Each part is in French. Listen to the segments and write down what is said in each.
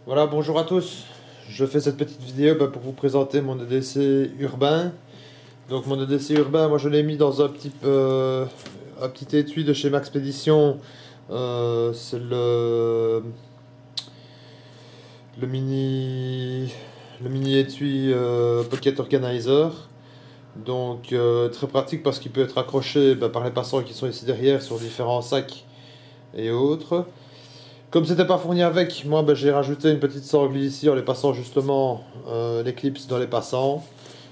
Voilà, bonjour à tous. Je fais cette petite vidéo pour vous présenter mon EDC urbain. Donc mon EDC urbain, moi je l'ai mis dans un petit étui de chez Maxpédition. C'est le mini le mini étui Pocket Organizer. Donc très pratique parce qu'il peut être accroché par les passants qui sont ici derrière sur différents sacs et autres. Comme c'était pas fourni avec, moi j'ai rajouté une petite sangle ici en les passant justement les clips dans les passants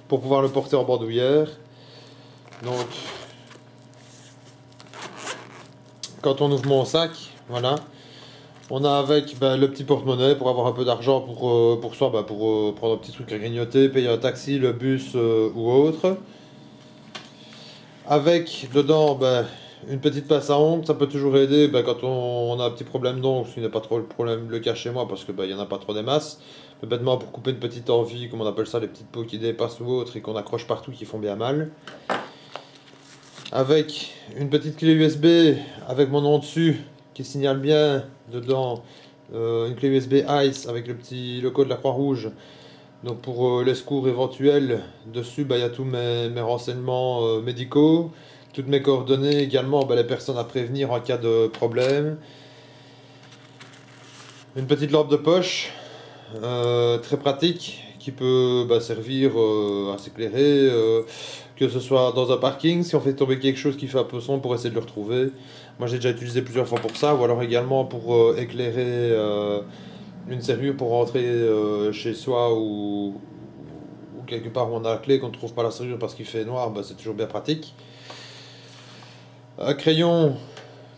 pour pouvoir le porter en bandoulière. Donc quand on ouvre mon sac, voilà, on a avec le petit porte-monnaie pour avoir un peu d'argent pour soi, pour prendre un petit truc à grignoter, payer un taxi, le bus ou autre. Avec dedans une petite pince à ongles, ça peut toujours aider quand on a un petit problème d'ongles, ce n'est pas trop le problème de le cas chez moi parce que il n'y en a pas trop des masses. Mais bêtement pour couper une petite envie, comme on appelle ça, les petites peaux qui dépassent ou autres et qu'on accroche partout qui font bien mal. Avec une petite clé USB avec mon nom dessus qui signale bien dedans, une clé USB ICE avec le petit logo de la Croix-Rouge. Donc pour les secours éventuels, dessus il y a tous mes renseignements médicaux, toutes mes coordonnées, également les personnes à prévenir en cas de problème. Une petite lampe de poche, très pratique, qui peut servir à s'éclairer, que ce soit dans un parking, si on fait tomber quelque chose qui fait un peu sombre pour essayer de le retrouver. Moi j'ai déjà utilisé plusieurs fois pour ça, ou alors également pour éclairer une serrure pour rentrer chez soi ou quelque part où on a la clé, qu'on ne trouve pas la serrure parce qu'il fait noir, c'est toujours bien pratique. Un crayon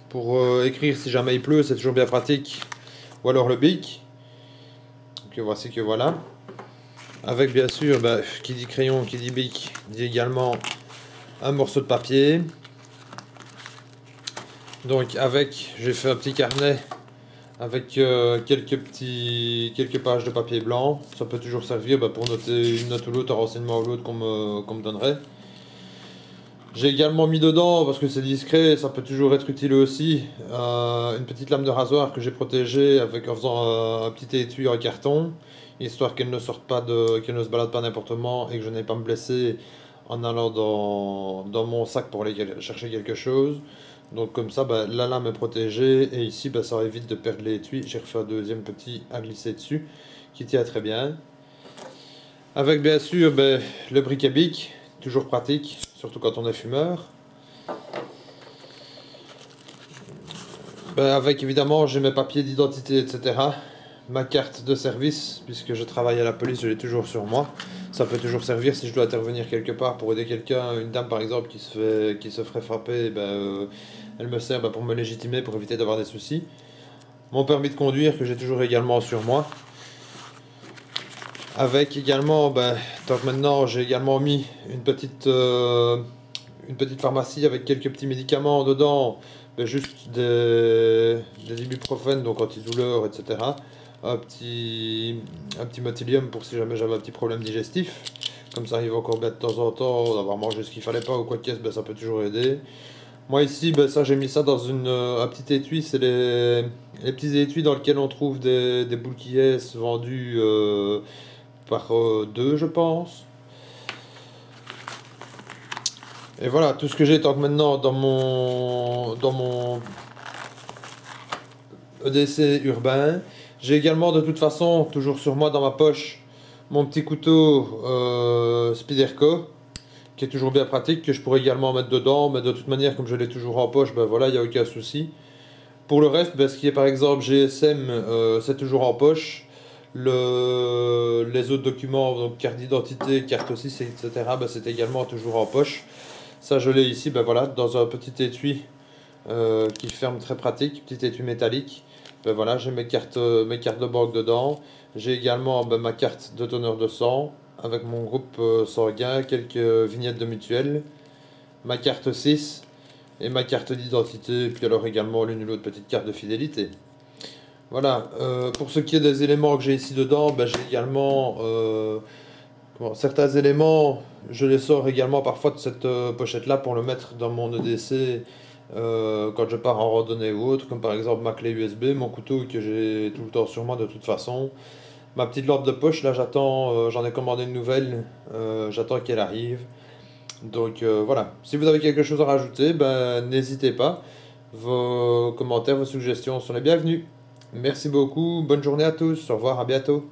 pour écrire si jamais il pleut, c'est toujours bien pratique. Ou alors le bic. Donc voici que voilà. Avec bien sûr, qui dit crayon, qui dit bic, dit également un morceau de papier. Donc avec, j'ai fait un petit carnet avec quelques pages de papier blanc. Ça peut toujours servir pour noter une note ou l'autre, un renseignement ou l'autre qu'on me donnerait. J'ai également mis dedans, parce que c'est discret, ça peut toujours être utile aussi, une petite lame de rasoir que j'ai protégée en faisant un petit étui en carton, histoire qu'elle ne sorte pas qu'elle ne se balade pas n'importe comment et que je n'ai pas me blesser en allant dans mon sac pour aller chercher quelque chose. Donc comme ça, la lame est protégée et ici, ça évite de perdre l'étui. J'ai refait un deuxième petit à glisser dessus qui tient très bien. Avec bien sûr le bric à bic, toujours pratique, surtout quand on est fumeur. Avec évidemment, j'ai mes papiers d'identité, etc. Ma carte de service, puisque je travaille à la police, je l'ai toujours sur moi. Ça peut toujours servir si je dois intervenir quelque part pour aider quelqu'un, une dame par exemple qui se ferait frapper, elle me sert pour me légitimer, pour éviter d'avoir des soucis. Mon permis de conduire que j'ai toujours également sur moi. Avec également, tant que maintenant j'ai également mis une petite pharmacie avec quelques petits médicaments dedans, juste des ibuprofènes, donc antidouleurs, etc. Un petit motilium pour si jamais j'avais un petit problème digestif. Comme ça arrive encore bien de temps en temps, d'avoir mangé ce qu'il fallait pas ou quoi que ce, ça peut toujours aider. Moi ici, ça j'ai mis ça dans un petit étui, c'est les petits étuis dans lesquels on trouve des boules qui est vendues par deux, je pense. Et voilà, tout ce que j'ai tant que maintenant dans mon EDC urbain. J'ai également de toute façon, toujours sur moi dans ma poche, mon petit couteau Spyderco, qui est toujours bien pratique, que je pourrais également mettre dedans, mais de toute manière, comme je l'ai toujours en poche, voilà, il n'y a aucun souci. Pour le reste, ce qui est par exemple GSM, c'est toujours en poche. Les autres documents, donc carte d'identité, carte aussi, etc., c'est également toujours en poche. Ça, je l'ai ici, voilà, dans un petit étui qui ferme très pratique, petit étui métallique. Voilà, j'ai mes cartes de banque dedans. J'ai également ma carte de donneur de sang avec mon groupe sanguin, quelques vignettes de mutuelle, ma carte 6 et ma carte d'identité, puis alors également l'une ou l'autre petite carte de fidélité. Voilà, pour ce qui est des éléments que j'ai ici dedans, j'ai également certains éléments, je les sors également parfois de cette pochette là pour le mettre dans mon EDC quand je pars en randonnée ou autre, comme par exemple ma clé USB, mon couteau que j'ai tout le temps sur moi de toute façon. Ma petite lampe de poche, là j'attends, j'en ai commandé une nouvelle, j'attends qu'elle arrive. Donc voilà, si vous avez quelque chose à rajouter, ben, n'hésitez pas. Vos commentaires, vos suggestions sont les bienvenus. Merci beaucoup, bonne journée à tous, au revoir, à bientôt.